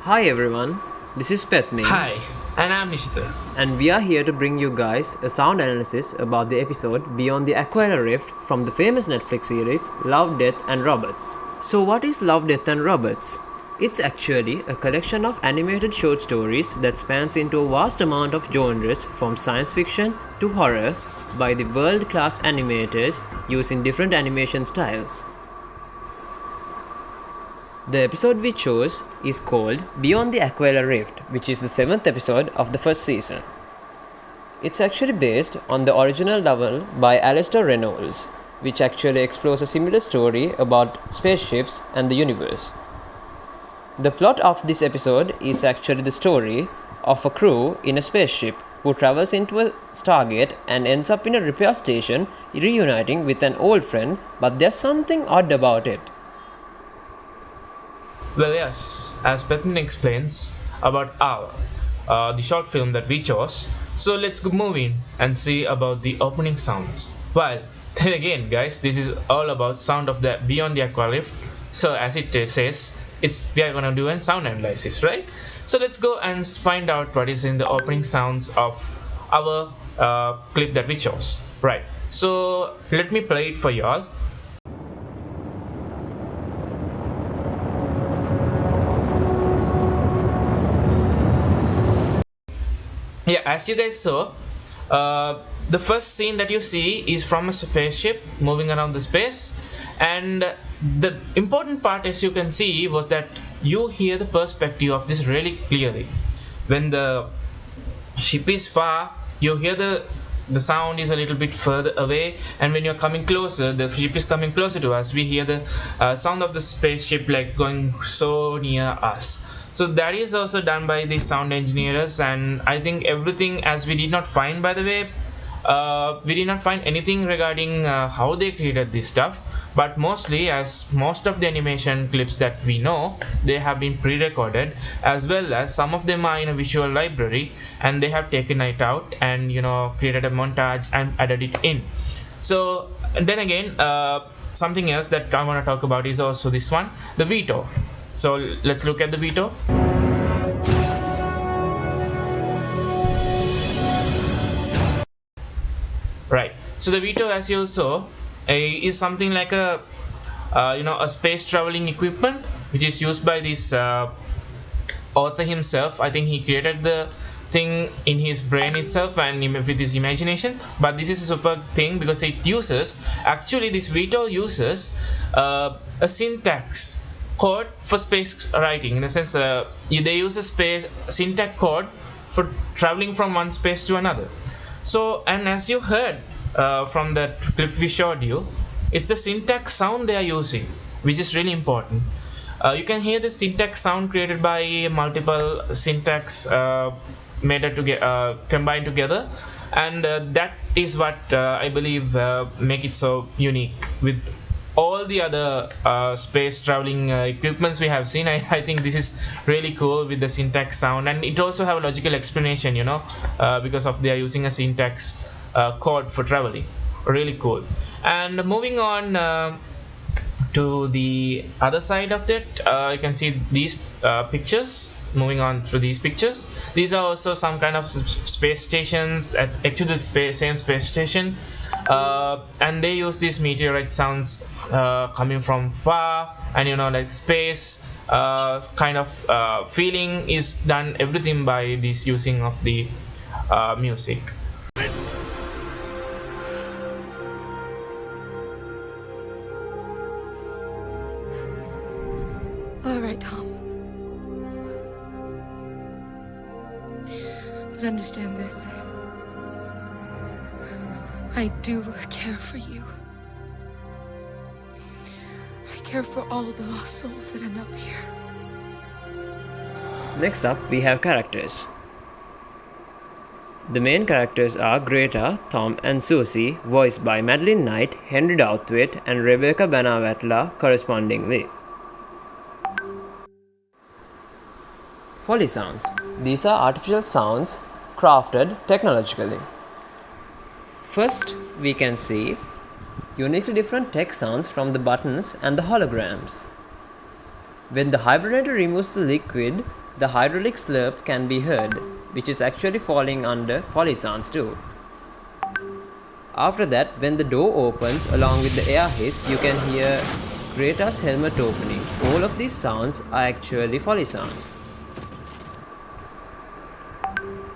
Hi everyone, this is Petmi, Hi, and I'm Nishita. and we are here to bring you guys a sound analysis about the episode Beyond the Aquila Rift from the famous Netflix series Love, Death and Robots. So, what is Love, Death and Robots? It's actually a collection of animated short stories that spans into a vast amount of genres from science fiction to horror by the world class animators using different animation styles. The episode we chose is called Beyond the Aquila Rift, which is the 7th episode of the first season. It's actually based on the original novel by Alistair Reynolds, which actually explores a similar story about spaceships and the universe. The plot of this episode is actually the story of a crew in a spaceship who travels into a stargate and ends up in a repair station reuniting with an old friend, but there's something odd about it. Well, yes, as Petmin explains about the short film that we chose. So let's go move in and see about the opening sounds. Well, then again, guys, this is all about sound of the Beyond the Aqua Rift. So as it says, we are gonna do a sound analysis, right? So let's go and find out what is in the opening sounds of our clip that we chose. Right. So let me play it for y'all. Yeah, as you guys saw, the first scene that you see is from a spaceship moving around the space, and the important part, as you can see, was that you hear the perspective of this really clearly. When the ship is far, you hear the sound is a little bit further away, and when you're coming closer, the ship is coming closer to us, we hear the sound of the spaceship like going so near us. So that is also done by the sound engineers, and I think everything, as we did not find, by the way, we did not find anything regarding how they created this stuff, but mostly, as most of the animation clips that we know, they have been pre-recorded, as well as some of them are in a visual library, and they have taken it out and created a montage and added it in. So then again, something else that I want to talk about is also this one, the veto. So let's look at the veto. Right. So the veto, as you saw, is something like a space traveling equipment which is used by this author himself. I think he created the thing in his brain itself and with his imagination. But this is a super thing because it uses, actually this veto uses a syntax code for space writing. In a sense, they use a space syntax code for traveling from one space to another. So, and as you heard from that clip we showed you, it's the syntax sound they are using, which is really important. You can hear the syntax sound created by multiple syntax combined together, and that is what I believe make it so unique with all the other space traveling equipments we have seen. I think this is really cool with the syntax sound, and it also have a logical explanation, because of they are using a syntax code for traveling. Really cool. And moving on to the other side of that, you can see these pictures. Moving on through these pictures, these are also some kind of space stations at actually the same space station, and they use these meteorite sounds coming from far, and like space kind of feeling is done everything by this using of the music. All right, Tom. But understand this. I do care for you. I care for all the lost souls that end up here. Next up, we have characters. The main characters are Greta, Tom, and Susie, voiced by Madeline Knight, Henry Douthwaite, and Rebecca Benavatla, correspondingly. Foley sounds. These are artificial sounds crafted technologically. First, we can see uniquely different text sounds from the buttons and the holograms. When the hibernator removes the liquid, the hydraulic slurp can be heard, which is actually falling under Foley sounds too. After that, when the door opens along with the air hiss, you can hear Greta's helmet opening. All of these sounds are actually Foley sounds.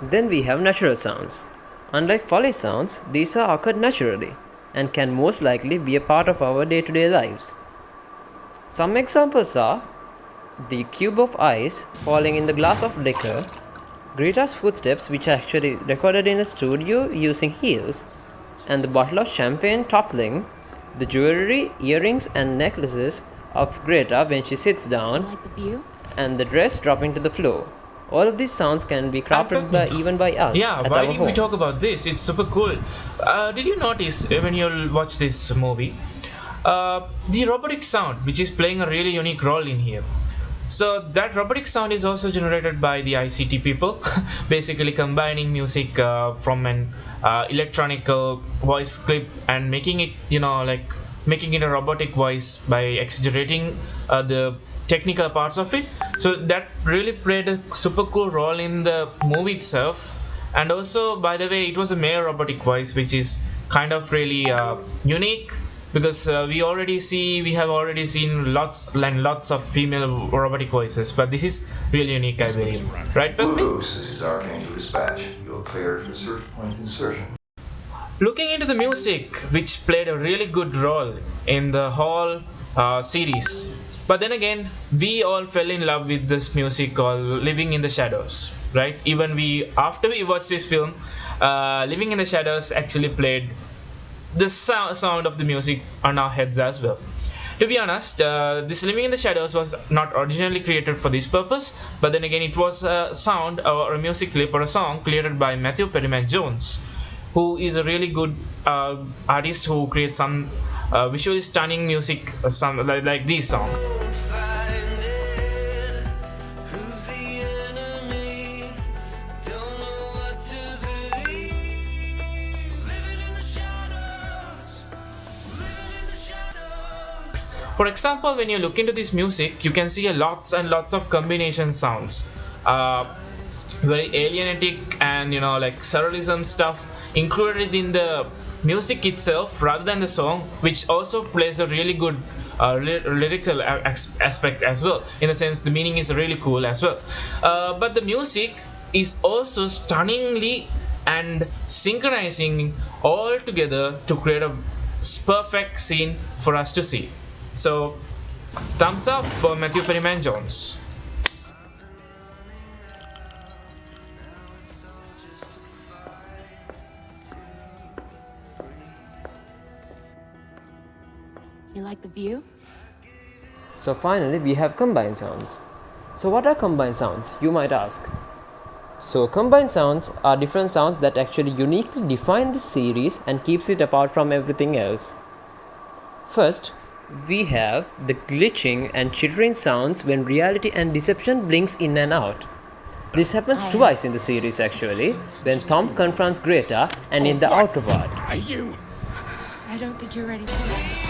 Then we have natural sounds. Unlike Foley sounds, these are occurred naturally and can most likely be a part of our day-to-day lives. Some examples are the cube of ice falling in the glass of liquor, Greta's footsteps which are actually recorded in a studio using heels, and the bottle of champagne toppling, the jewelry, earrings and necklaces of Greta when she sits down, Like the view? and the dress dropping to the floor. All of these sounds can be crafted even by us Yeah, at why our didn't we home. talk about this? It's super cool. Did you notice when you watch this movie, the robotic sound, which is playing a really unique role in here? So that robotic sound is also generated by the ICT people, basically combining music from an electronic voice clip and making it, making it a robotic voice by exaggerating the technical parts of it. So that really played a super cool role in the movie itself. And also, by the way, it was a male robotic voice, which is kind of really unique, because we have already seen lots and lots of female robotic voices, but this is really unique, I believe. Right, Pepe? Bruce, this is Archangel Dispatch. You're cleared for search point insertion. Looking into the music, which played a really good role in the whole series. But then again, we all fell in love with this music called Living in the Shadows, right? Even after we watched this film, Living in the Shadows actually played the sound of the music on our heads as well. To be honest, this Living in the Shadows was not originally created for this purpose, but then again it was a sound or a music clip or a song created by Matthew Perryman Jones, who is a really good artist who creates some visually stunning music, like this song. For example, when you look into this music, you can see lots and lots of combination sounds, very alienating and like surrealism stuff included in the music itself rather than the song, which also plays a really good lyrical aspect as well. In the sense, the meaning is really cool as well. But the music is also stunningly and synchronizing all together to create a perfect scene for us to see. So, thumbs up for Matthew Perryman Jones. You like the view? So finally, we have combined sounds. So what are combined sounds, you might ask? So combined sounds are different sounds that actually uniquely define the series and keeps it apart from everything else. First, we have the glitching and chittering sounds when reality and deception blinks in and out. This happens twice in the series actually, when Tom confronts Greta and in the Outer World. Are you? I don't think you're ready for this.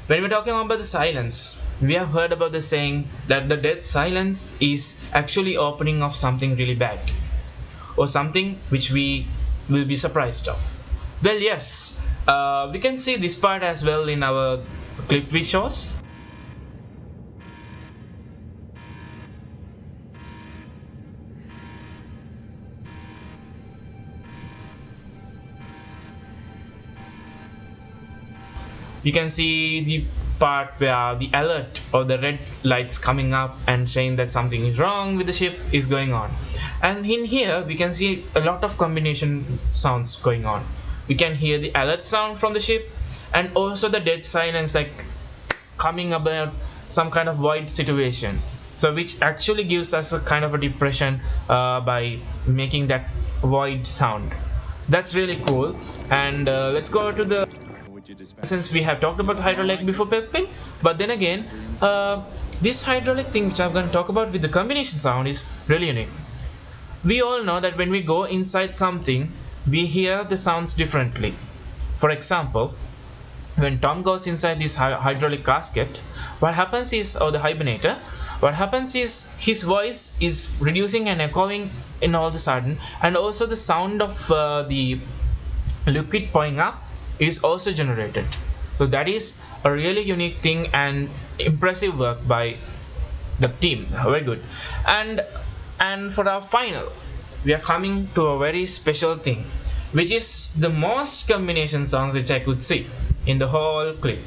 When we're talking about the silence, we have heard about the saying that the dead silence is actually opening of something really bad, or something which we will be surprised of. Well, yes, we can see this part as well in our clip we shows. You can see the part where the alert or the red lights coming up and saying that something is wrong with the ship is going on. And in here we can see a lot of combination sounds going on. We can hear the alert sound from the ship and also the dead silence, like coming about some kind of void situation, so which actually gives us a kind of a depression by making that void sound. That's really cool. And let's go to the, since we have talked about hydraulic before, Pepin, but then again, this hydraulic thing which I'm going to talk about with the combination sound is really unique. We all know that when we go inside something, we hear the sounds differently. For example, when Tom goes inside this hydraulic casket, what happens is, or the hibernator, what happens is his voice is reducing and echoing in all the sudden, and also the sound of the liquid pouring up is also generated. So that is a really unique thing and impressive work by the team. Very good. And for our final, we are coming to a very special thing, which is the most combination sounds which I could see in the whole clip.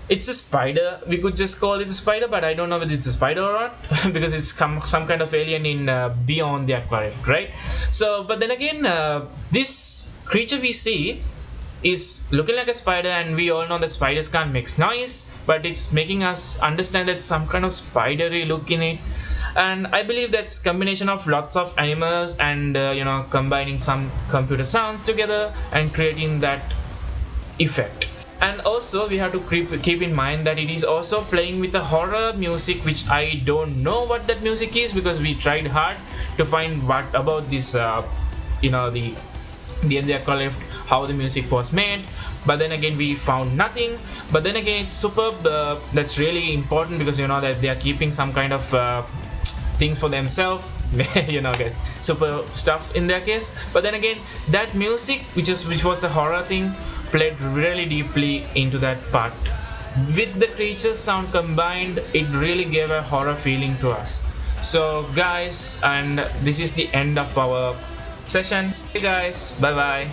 It's a spider. We could just call it a spider, but I don't know whether it's a spider or not because it's some kind of alien in beyond the aquarium, right? So, but then again, this creature we see is looking like a spider, and we all know that spiders can't make noise, but it's making us understand that some kind of spidery look in it. And I believe that's combination of lots of animals and combining some computer sounds together and creating that effect. And also we have to keep in mind that it is also playing with a horror music, which I don't know what that music is because we tried hard to find what about this the Beyond the Aquila, how the music was made, but then again we found nothing. But then again it's superb. That's really important because that they are keeping some kind of things for themselves guys, super stuff in their case. But then again, that music which was a horror thing played really deeply into that part. With the creature's sound combined, it really gave a horror feeling to us. So guys, and this is the end of our session. Hey guys, bye bye.